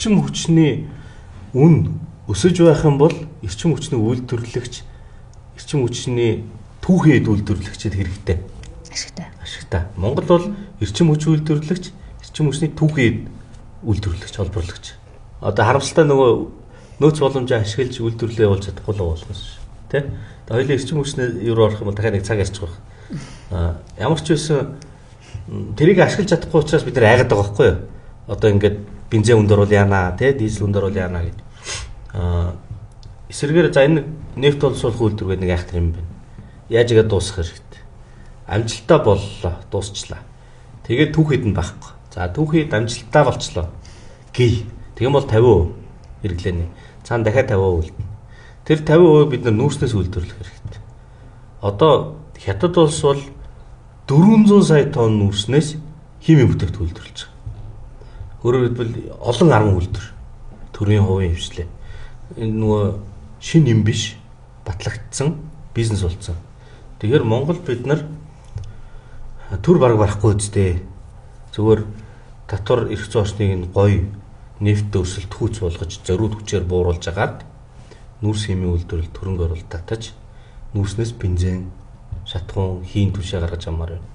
эрчим хүчний үн өсөж байх юм бол эрчим хүчний үйлдвэрлэгч, эрчим хүчний түүхийд үйлдвэрлэгчд хэрэгтэй. Ашигтай. Монгол бол эрчим хүч үйлдвэрлэгч, эрчим хүчний түүхийд үйлдвэрлэгч, холбоорлогч. Одоо харамсалтай нөгөө нөөц боломжоо ашиглаж үйлдвэрлэлээ явуулж чадахгүй л болохоос шүү. Тэ? Тэгээ хоёулаа эрчим хүчний юу орох юм бол дахиад нэг цаг ярьчих واخ. Ямар ч байсан тэрийг ашиглаж чадахгүй учраас бид нар айгаад байгаа байхгүй юу? Одоо ингээд бензин өндөр бол яана, тэ? Дизель өндөр бол яана гэдэг. Эсвэргээр за энэ нефт боловсруулах үйлдвэр гэдэг нэг айхтар юм байна. Яаж игээд дуусгах хэрэгтэй. Амжилттай боллоо, дуусчлаа. Тэгээд түүхэд нь байхгүй. За түүхэд амжилттай болчлоо. Гей. Тэгэн бол 50% хэрэглэнэ. Цаана дахиад 50% үлдэнэ. Тэр 50% бид нар нүүрснээс үйлдвэрлэх хэрэгтэй. Одоо хятад улс бол 400 сая тонн нүүрснээс химийн бүтээгдэхүүн үйлдвэрлэж байгаа. Өөрөөр хэлбэл олон 10 үйлдвэр төрийн хувийн хвшлээ. Энэ нөгөө шин юм биш, батлагдсан бизнес болсон. Тэгэхээр Монгол бид нар төр бараг барахгүй үстэй. Зүгээр татвар эрх зүйн орчныг нь гоё нефт өрсөлд хүүц болгож зориуд хүчээр бууруулж агаад нүүрс химийн үйлдвэрлэлд хөрөнгө оруулалт татаж нүүрснээс бензин, шатхуун, хийн түвшээ гаргаж амаар байна.